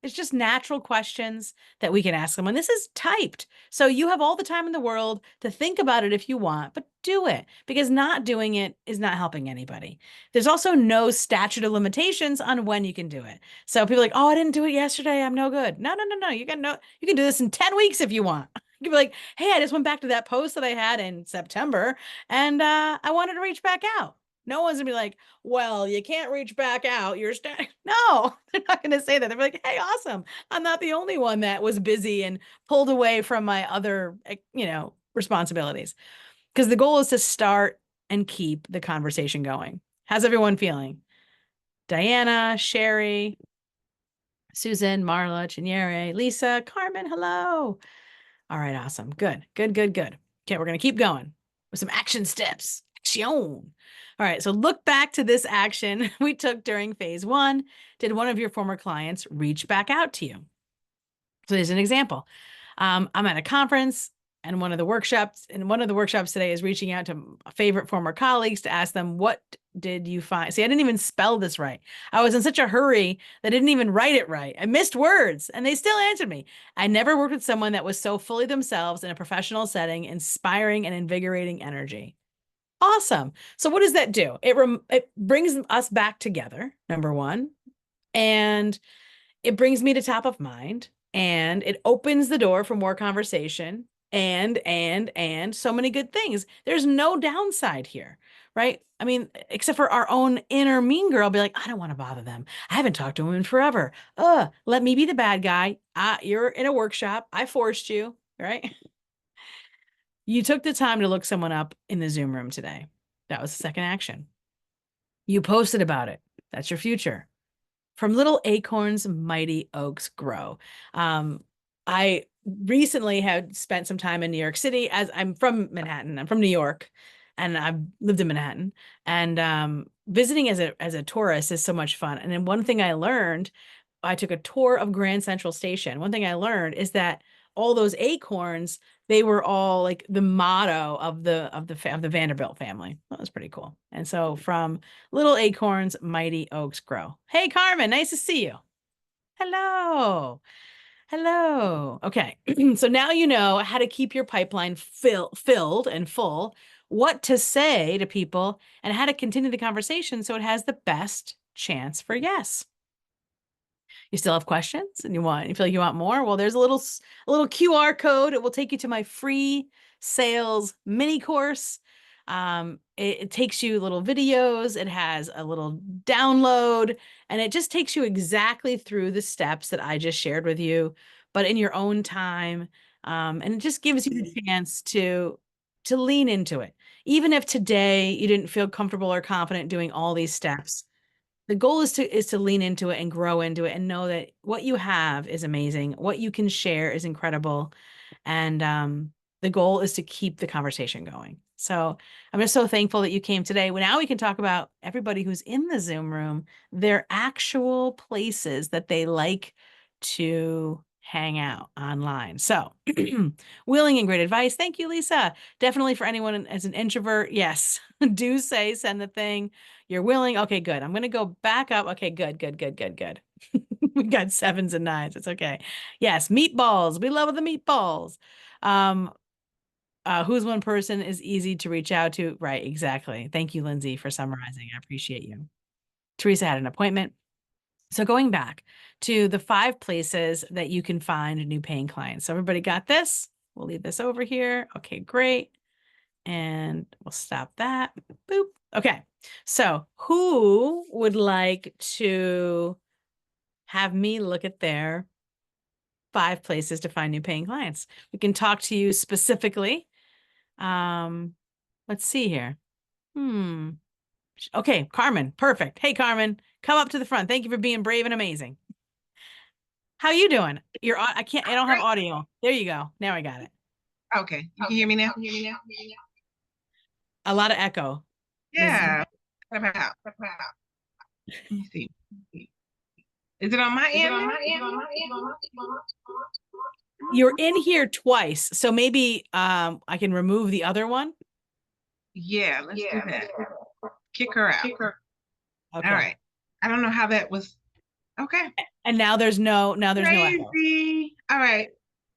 it's just natural questions that we can ask them. And this is typed. So you have all the time in the world to think about it if you want, but do it, because not doing it is not helping anybody. There's also no statute of limitations on when you can do it. So people are like, oh, I didn't do it yesterday, I'm no good. No. You can do this in 10 weeks if you want. could be like, hey, I just went back to that post that I had in September and I wanted to reach back out. No one's gonna be like, well, you can't reach back out. You're no, they're not gonna say that. They're like, hey, awesome. I'm not the only one that was busy and pulled away from my other, responsibilities. Because the goal is to start and keep the conversation going. How's everyone feeling? Diana, Sherry, Susan, Marla, Chinyere, Lisa, Carmen, hello. All right, awesome. Good, good, good, good. Okay, we're going to keep going with some action steps. Action. All right, so look back to this action we took during phase 1. Did one of your former clients reach back out to you? So there's an example. I'm at a conference and one of the workshops today is reaching out to favorite former colleagues to ask them, what did you find? See, I didn't even spell this right. I was in such a hurry that I didn't even write it right. I missed words and they still answered me. I never worked with someone that was so fully themselves in a professional setting, inspiring and invigorating energy. Awesome. So what does that do? It brings us back together, number one, and it brings me to top of mind, and it opens the door for more conversation and so many good things. There's no downside here, right? I mean, except for our own inner mean girl be like, I don't want to bother them. I haven't talked to them in forever. Let me be the bad guy. You're in a workshop. I forced you, right? You took the time to look someone up in the Zoom room today. That was the second action. You posted about it. That's your future. From little acorns, mighty oaks grow. I recently had spent some time in New York City, as I'm from Manhattan. I'm from New York and I've lived in Manhattan, and visiting as a tourist is so much fun. And then one thing I learned, I took a tour of Grand Central Station. One thing I learned is that all those acorns, they were all like the motto of the Vanderbilt family. That was pretty cool. And so from little acorns, mighty oaks grow. Hey, Carmen, nice to see you. Hello. Hello. Okay. So now you know how to keep your pipeline filled and full, what to say to people, and how to continue the conversation so it has the best chance for yes. You still have questions and you feel like you want more? Well, there's a little QR code. It will take you to my free sales mini course. It takes you little videos. It has a little download, and it just takes you exactly through the steps that I just shared with you, but in your own time. And it just gives you the chance to lean into it. Even if today you didn't feel comfortable or confident doing all these steps, the goal is to lean into it and grow into it and know that what you have is amazing. What you can share is incredible. And the goal is to keep the conversation going. So I'm just so thankful that you came today. Well, now we can talk about everybody who's in the Zoom room, their actual places that they like to hang out online. So willing and great advice. Thank you, Lisa. Definitely for anyone as an introvert. Yes, do send the thing. You're willing. Okay, good. I'm going to go back up. Okay, good, good, good, good, good. We got 7s and 9s. It's okay. Yes, meatballs. We love the meatballs. Who's one person is easy to reach out to? Right, exactly. Thank you, Lindsay, for summarizing. I appreciate you. Teresa had an appointment. So going back to the 5 places that you can find new paying clients. So everybody got this? We'll leave this over here. Okay, great. And we'll stop that. Boop. Okay. So who would like to have me look at their 5 places to find new paying clients? We can talk to you specifically. Let's see here. Okay, Carmen. Perfect. Hey, Carmen, come up to the front. Thank you for being brave and amazing. How you doing? I don't have audio. There you go. Now I got it. Okay. You can hear me now? A lot of echo. Yeah. Let me see. Is it on my end? You're in here twice, so maybe I can remove the other one. Yeah, let's do that. Kick her out. Okay. All right. I don't know how that was. Okay. And now there's no echo. All right.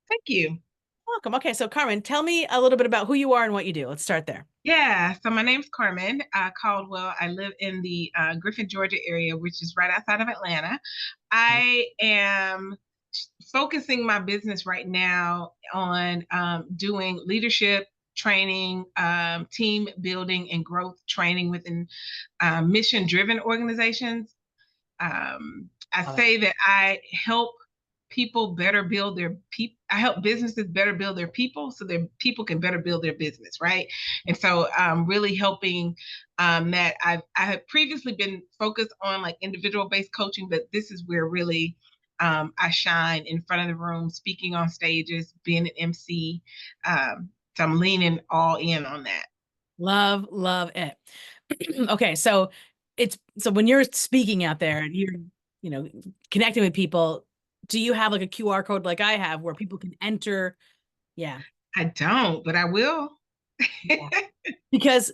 Thank you. Welcome. Okay, so Carmen, tell me a little bit about who you are and what you do. Let's start there. Yeah, so my name's Carmen Caldwell. I live in the Griffin, Georgia area, which is right outside of Atlanta. I am focusing my business right now on doing leadership training, team building, and growth training within mission-driven organizations. I Love it. say that I help people better build their people. I help businesses better build their people so their people can better build their business, right? And so really helping that I have previously been focused on like individual based coaching, but this is where really I shine in front of the room, speaking on stages, being an MC. So I'm leaning all in on that. Love, love it. Okay, so when you're speaking out there and you're, connecting with people, do you have like a QR code like I have where people can enter? Yeah. I don't, but I will. Yeah. Because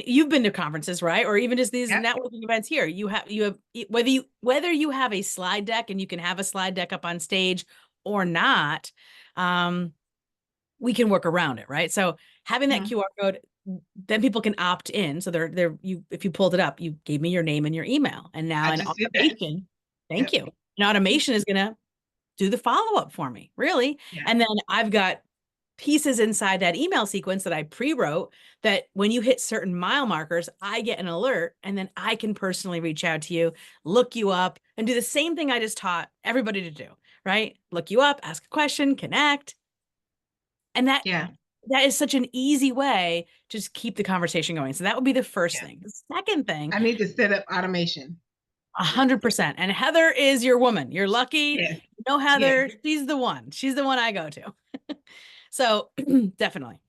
you've been to conferences, right? Or even just these Yep. networking events here. You have whether you have a slide deck and you can have a slide deck up on stage or not, we can work around it, right? So having that QR code, then people can opt in. So if you pulled it up, you gave me your name and your email. And now I an just did that. automation, thank Yep. you. An automation is gonna do the follow-up for me, really. Yeah. And then I've got pieces inside that email sequence that I pre-wrote that when you hit certain mile markers, I get an alert and then I can personally reach out to you, look you up, and do the same thing I just taught everybody to do, right? Look you up, ask a question, connect. And that is such an easy way to just keep the conversation going. So that would be the first thing. The second thing, I need to set up automation. 100%. And Heather is your woman. You're lucky. Yes. Heather, Yes. she's the one. She's the one I go to. So definitely.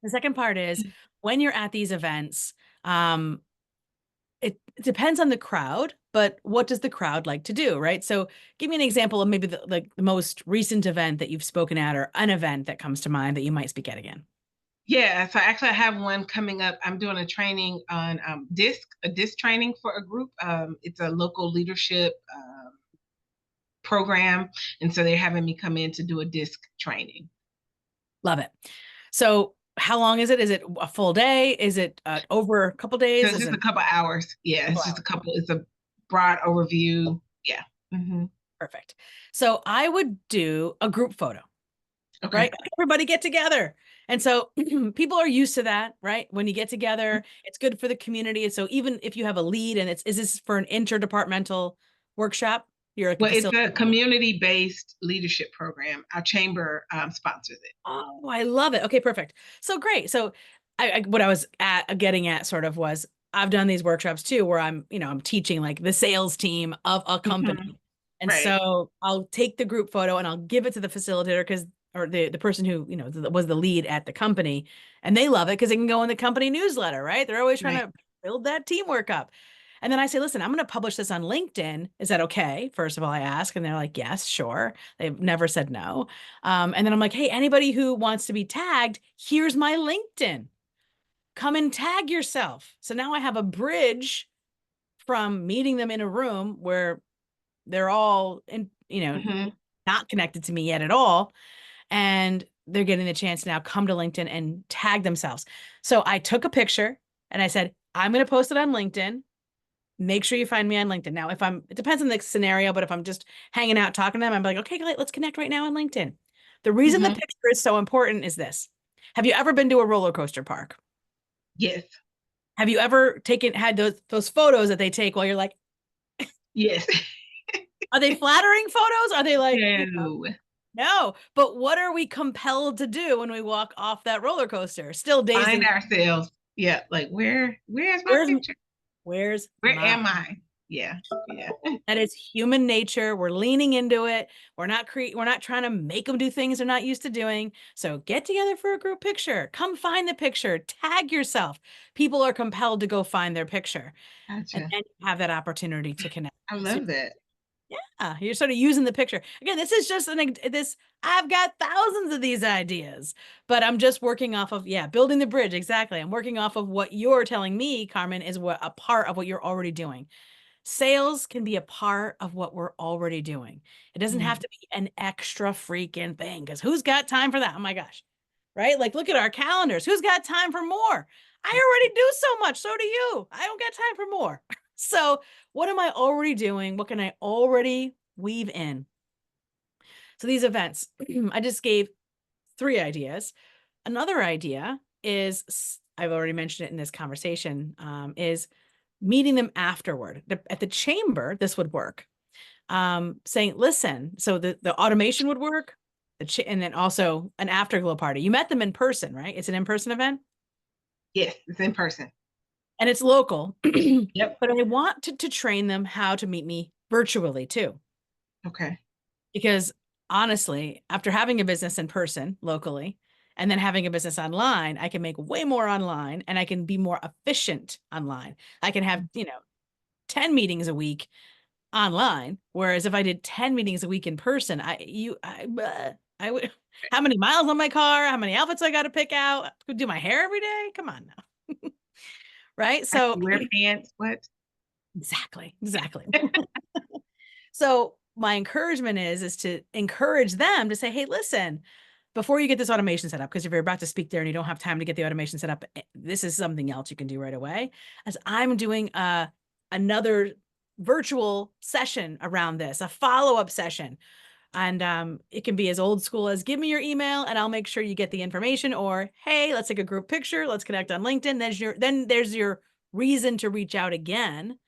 The second part is when you're at these events, it depends on the crowd, but what does the crowd like to do, right? So give me an example of maybe the most recent event that you've spoken at, or an event that comes to mind that you might speak at again. Yeah, so actually I have one coming up. I'm doing a training on a DISC training for a group. It's a local leadership program. And so they're having me come in to do a DISC training. Love it. So how long is it? Is it a full day? Is it over a couple days? So it's just a couple hours. Yeah, it's just it's a broad overview. Yeah. Perfect. So I would do a group photo. Okay. Right? Everybody get together. And so people are used to that, right? When you get together, it's good for the community. And so even if you have a lead and is this for an interdepartmental workshop? It's a community-based leadership program. Our chamber sponsors it. Oh, I love it. Okay, perfect. So great. So what I was getting at sort of was I've done these workshops too, where I'm teaching like the sales team of a company. And so I'll take the group photo and I'll give it to the facilitator or the person who, was the lead at the company, and they love it because it can go in the company newsletter, right? They're always trying to build that teamwork up. And then I say, listen, I'm going to publish this on LinkedIn. Is that okay? First of all, I ask, and they're like, yes, sure. They've never said no. And then I'm like, hey, anybody who wants to be tagged, here's my LinkedIn. Come and tag yourself. So now I have a bridge from meeting them in a room where they're all not connected to me yet at all. And they're getting the chance to now come to LinkedIn and tag themselves. So I took a picture and I said, I'm going to post it on LinkedIn. Make sure you find me on LinkedIn. Now, it depends on the scenario, but if I'm just hanging out talking to them, I'm like, okay, great, let's connect right now on LinkedIn. The reason the picture is so important is this. Have you ever been to a roller coaster park? Yes. Have you ever had those photos that they take while you're like, yes. Are they flattering photos? Are they like, no. But what are we compelled to do when we walk off that roller coaster? Still dazed. Find ourselves. Yeah. Like where's my picture? Where am I? Yeah. That is human nature. We're leaning into it. We're not trying to make them do things they're not used to doing. So get together for a group picture. Come find the picture. Tag yourself. People are compelled to go find their picture. Gotcha. And then you have that opportunity to connect. I love that. Yeah, you're sort of using the picture. Again, this is just I've got thousands of these ideas, but I'm just working off of, building the bridge. Exactly. I'm working off of what you're telling me, Carmen, is a part of what you're already doing. Sales can be a part of what we're already doing. It doesn't have to be an extra freaking thing, because who's got time for that? Oh my gosh. Right? Like, look at our calendars. Who's got time for more? I already do so much. So do you. I don't got time for more. So what am I already doing? What can I already weave in? So these events, I just gave 3 ideas. Another idea is, I've already mentioned it in this conversation, is meeting them afterward. At the chamber, this would work. Saying, listen, so the automation would work, and then also an afterglow party. You met them in person, right? It's an in-person event? Yes, it's in person. And it's local. Yep. But I want to train them how to meet me virtually too. Okay. Because honestly, after having a business in person locally and then having a business online, I can make way more online and I can be more efficient online. I can have, 10 meetings a week online. Whereas if I did 10 meetings a week in person, I would, how many miles on my car, how many outfits I got to pick out, do my hair every day. Come on now. Right. I So can wear pants. What? exactly. So my encouragement is to encourage them to say, hey, listen, before you get this automation set up, because if you're about to speak there and you don't have time to get the automation set up, this is something else you can do right away. As I'm doing another virtual session around this, a follow-up session. And it can be as old school as give me your email and I'll make sure you get the information, or, hey, let's take a group picture. Let's connect on LinkedIn. Then there's your reason to reach out again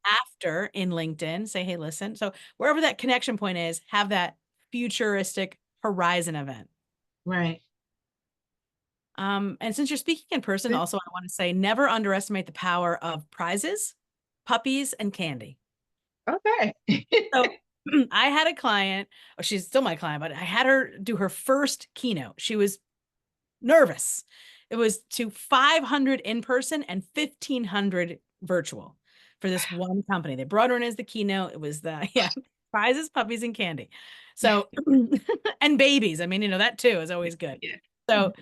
after in LinkedIn, say, hey, listen. So wherever that connection point is, have that futuristic horizon event. Right. And since you're speaking in person, also, I want to say never underestimate the power of prizes, puppies, and candy. Okay. So I had a client, or she's still my client, but I had her do her first keynote. She was nervous. It was to 500 in person and 1,500 virtual for this one company. They brought her in as the keynote. It was prizes, puppies, and candy. So, and babies. I mean, that too is always good. Yeah. So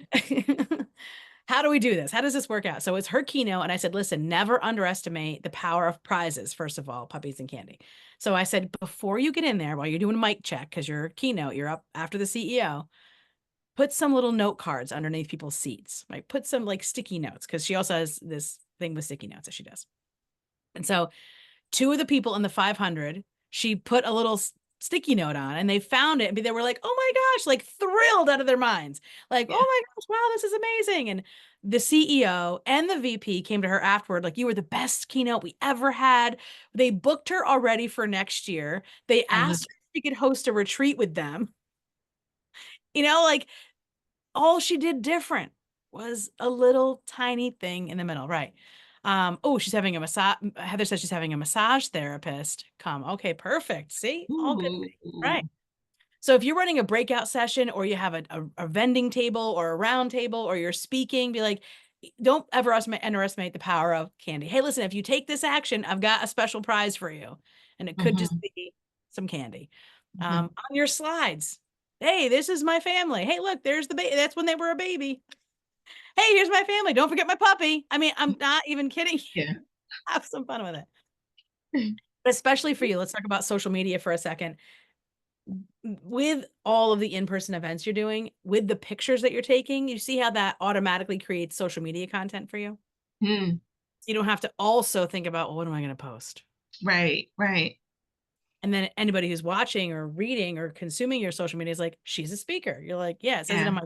how do we do this? How does this work out? So it's her keynote. And I said, listen, never underestimate the power of prizes. First of all, puppies and candy. So I said, before you get in there, while you're doing a mic check, because you're a keynote, you're up after the CEO, put some little note cards underneath people's seats, right? Put some like sticky notes, because she also has this thing with sticky notes that she does. And so 2 of the people in the 500, she put a little sticky note on, and they found it and they were like, oh my gosh, like thrilled out of their minds. Like, oh my gosh, wow, this is amazing. And the CEO and the VP came to her afterward, like, you were the best keynote we ever had. They booked her already for next year. They asked her if she could host a retreat with them. Like all she did different was a little tiny thing in the middle, right? Oh, she's having a massage. Heather says she's having a massage therapist come. Okay, perfect. See, all good things, right? So if you're running a breakout session, or you have a vending table or a round table, or you're speaking, be like, don't ever underestimate the power of candy. Hey, listen, if you take this action, I've got a special prize for you. And it could just be some candy. On your slides, hey, this is my family. Hey, look, there's the baby. That's when they were a baby. Hey, here's my family. Don't forget my puppy. I mean, I'm not even kidding. Yeah. Have some fun with it. But especially for you, let's talk about social media for a second. With all of the in-person events you're doing, with the pictures that you're taking, you see how that automatically creates social media content for you? Mm. You don't have to also think about, well, what am I going to post? Right. And then anybody who's watching or reading or consuming your social media is like, she's a speaker. You're like, yeah, it says it on my,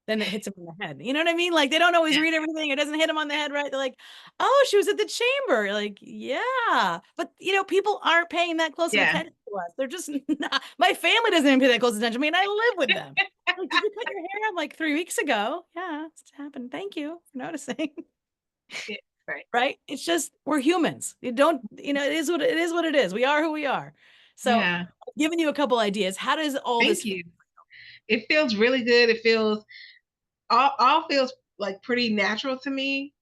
then it hits them in the head. You know what I mean? Like, they don't always read everything. It doesn't hit them on the head, right? They're like, oh, she was at the chamber. You're like, yeah. But, people aren't paying that close of attention to us. They're just not. My family doesn't even pay that close attention to me, and I live with them. Like, did you cut your hair on like 3 weeks ago? Yeah, it's happened. Thank you for noticing. Yeah. Right? It's just, we're humans. It is what it is. We are who we are. So I've given you a couple ideas. How does all this? Thank you. It feels really good. It feels all feels like pretty natural to me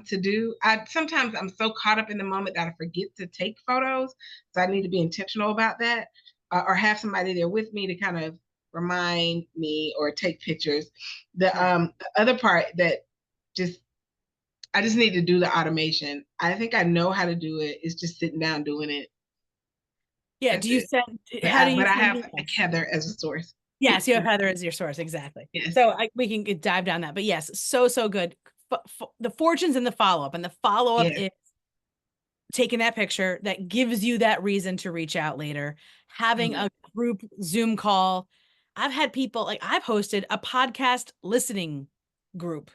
to do. Sometimes I'm so caught up in the moment that I forget to take photos. So I need to be intentional about that, or have somebody there with me to kind of remind me or take pictures. The other part that I just need to do the automation. I think I know how to do it. It's just sitting down doing it. Yeah. That's do you it. send? But How do you? I have Heather as a source. Yes, you have Heather as your source. Exactly. Yes. So we can dive down that. But yes, so good. The fortunes and the follow-up. And the follow-up is taking that picture that gives you that reason to reach out later, having a group Zoom call. I've had people, like I've hosted a podcast listening group.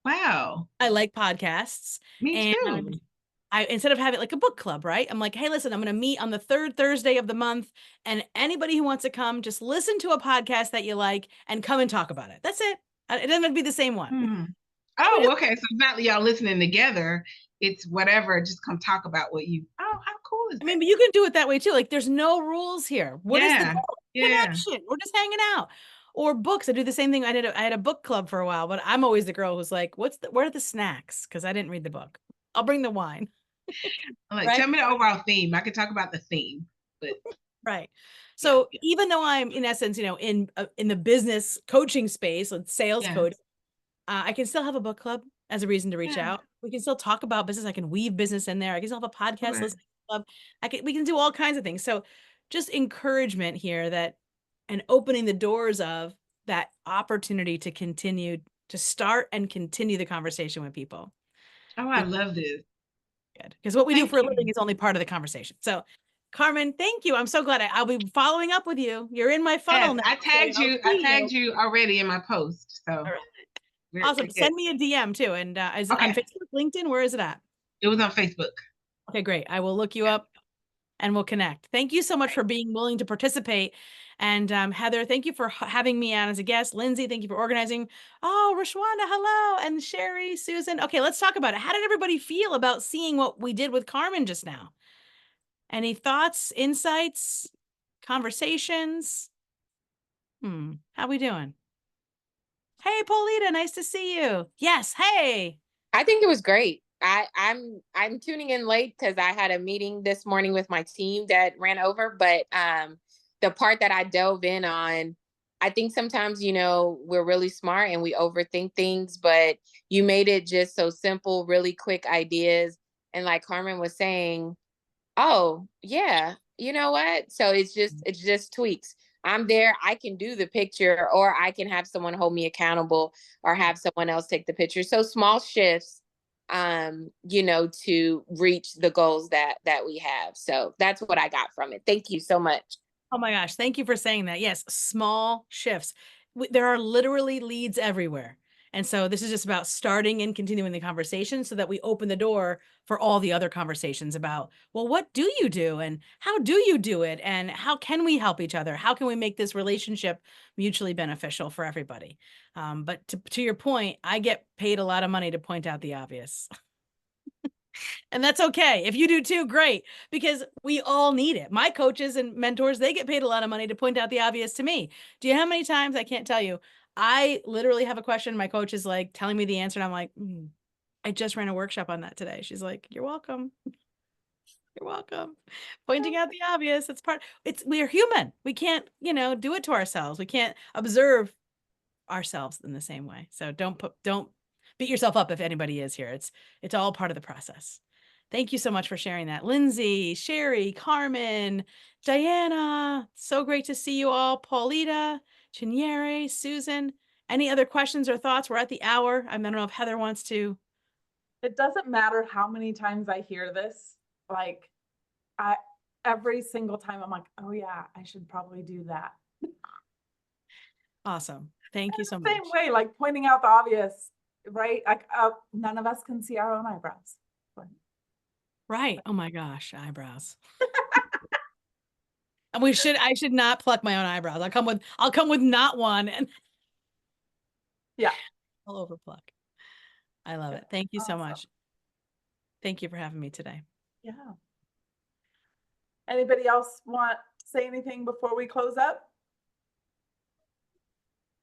Wow. I like podcasts. Me And too. instead of having like a book club, right? I'm like, hey, listen, I'm going to meet on the third Thursday of the month. And anybody who wants to come, just listen to a podcast that you like and come and talk about it. That's it. It doesn't have to be the same one. Hmm. We Oh, just- okay. So it's not y'all listening together. It's whatever. Just come talk about what you. Oh, how cool is I that? mean, but you can do it that way too. Like there's no rules here. What is the Yeah. goal? Yeah. Connection? We're just hanging out. Or books. I do the same thing. I had a book club for a while, but I'm always the girl who's like, where are the snacks? Because I didn't read the book. I'll bring the wine. I'm like, Right? tell me the overall theme. I can talk about the theme, but Right. yeah, So even though I'm in essence, in the business coaching space, with sales yeah, coach, I can still have a book club as a reason to reach yeah. out. We can still talk about business. I can weave business in there. I can still have a podcast Okay. listening club. We can do all kinds of things. So just encouragement here and opening the doors of that opportunity to continue to start and continue the conversation with people. Oh, I love this. Good. Because what we do Thank for a you. living is only part of the conversation. So Carmen, thank you. I'm so glad I'll be following up with you. You're in my funnel Yes, now. I tagged so I'll you. I see tagged you already in my post. So All right. we're Awesome. good. Send me a DM too. And is it on Okay. Facebook, LinkedIn? Where is it at? It was on Facebook. Okay, great. I will look you up and we'll connect. Thank you so much for being willing to participate. And Heather, thank you for having me on as a guest. Lindsay, thank you for organizing. Oh, Rashwanda, hello. And Sherry, Susan. Okay, let's talk about it. How did everybody feel about seeing what we did with Carmen just now? Any thoughts, insights, conversations? How we doing? Hey, Paulita, nice to see you. Yes, hey. I think it was great. I'm tuning in late because I had a meeting this morning with my team that ran over, but the part that I dove in on, I think sometimes, we're really smart and we overthink things, but you made it just so simple, really quick ideas. And like Carmen was saying, oh yeah, you know what? So it's just tweaks. I'm there, I can do the picture, or I can have someone hold me accountable or have someone else take the picture. So small shifts, to reach the goals that we have. So that's what I got from it. Thank you so much. Oh my gosh, thank you for saying that. Yes, small shifts. There are literally leads everywhere. And so this is just about starting and continuing the conversation so that we open the door for all the other conversations about, well, what do you do and how do you do it? And how can we help each other? How can we make this relationship mutually beneficial for everybody? But to your point, I get paid a lot of money to point out the obvious. And that's okay. If you do too, great, because we all need it. My coaches and mentors, they get paid a lot of money to point out the obvious to me. Do you know how many times, I can't tell you, I literally have a question, my coach is like telling me the answer, and I'm like, I just ran a workshop on that today. She's like, you're welcome. You're welcome. Pointing out the obvious. We are human. We can't, do it to ourselves. We can't observe ourselves in the same way. So don't beat yourself up if anybody is here. It's all part of the process. Thank you so much for sharing that. Lindsay, Sherry, Carmen, Diana, so great to see you all. Paulita, Chinyere, Susan. Any other questions or thoughts? We're at the hour. I don't know if Heather wants to. It doesn't matter how many times I hear this, like every single time I'm like, oh yeah, I should probably do that. Awesome. Thank you so much. Same way, like pointing out the obvious, right? Like none of us can see our own eyebrows. Right. Oh my gosh, eyebrows. And I should not pluck my own eyebrows. I'll come with not one and yeah, I'll over pluck. I love it. Thank you so much. Thank you for having me today. Yeah. Anybody else want to say anything before we close up?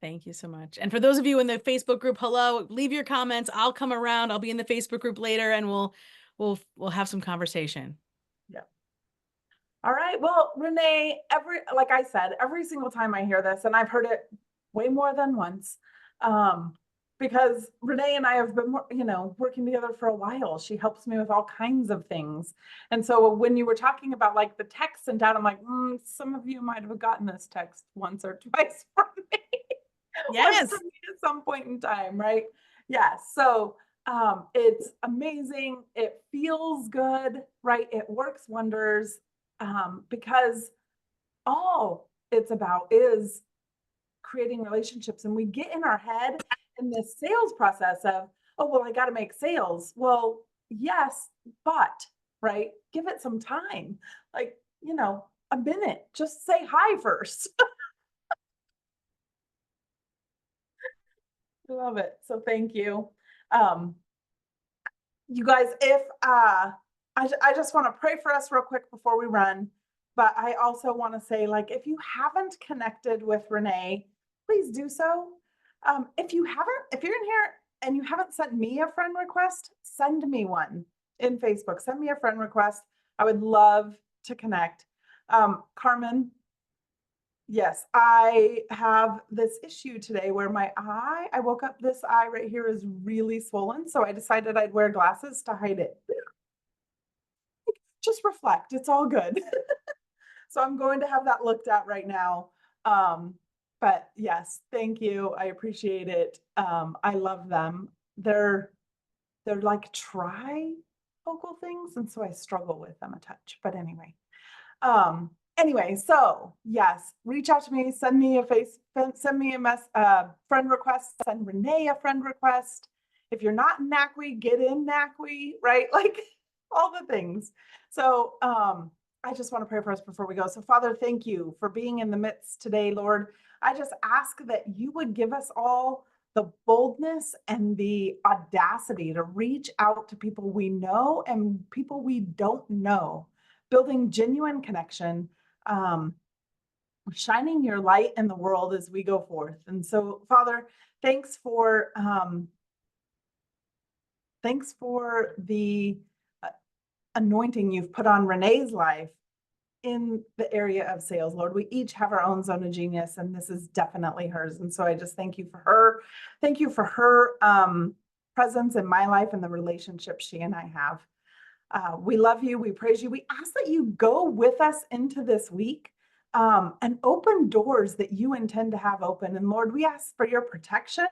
Thank you so much. And for those of you in the Facebook group, hello, leave your comments. I'll come around. I'll be in the Facebook group later and we'll have some conversation. Yeah. All right. Well, Renee, like I said, every single time I hear this, and I've heard it way more than once, because Renee and I have been, working together for a while. She helps me with all kinds of things. And so when you were talking about like the text and that, I'm like, some of you might have gotten this text once or twice from me. Yes. At some point in time, right? Yeah. So it's amazing. It feels good, right? It works wonders because all it's about is creating relationships. And we get in our head in this sales process of, oh, well, I got to make sales. Well, yes, but, right, give it some time, like, you know, a minute, just say hi first. I love it. So thank you. You guys, if I just want to pray for us real quick before we run, but I also want to say, like, if you haven't connected with Renee, please do so. If you're in here and you haven't sent me a friend request, send me one in Facebook. Send me a friend request. I would love to connect. Carmen, yes, I have this issue today where I woke up, this eye right here is really swollen. So I decided I'd wear glasses to hide it. Just reflect, it's all good. So I'm going to have that looked at right now. But yes, thank you. I appreciate it. I love them. They're like trifocal things. And so I struggle with them a touch, but anyway. Anyway, so yes, reach out to me, send me a friend request, send Renee a friend request. If you're not in NACWE, get in NACWE, right? Like all the things. So I just want to pray for us before we go. So Father, thank you for being in the midst today, Lord. I just ask that you would give us all the boldness and the audacity to reach out to people we know and people we don't know, building genuine connection, shining your light in the world as we go forth. And so, Father, thanks for the anointing you've put on Renee's life in the area of sales, Lord. We each have our own zone of genius, and this is definitely hers. And so I just thank you for her. Thank you for her presence in my life and the relationship she and I have. We love you. We praise you. We ask that you go with us into this week and open doors that you intend to have open. And Lord, we ask for your protection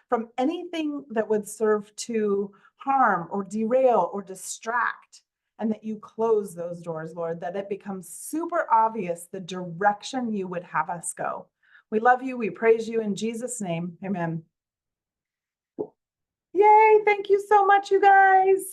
from anything that would serve to harm or derail or distract, and that you close those doors, Lord, that it becomes super obvious the direction you would have us go. We love you. We praise you in Jesus' name. Amen. Yay. Thank you so much, you guys.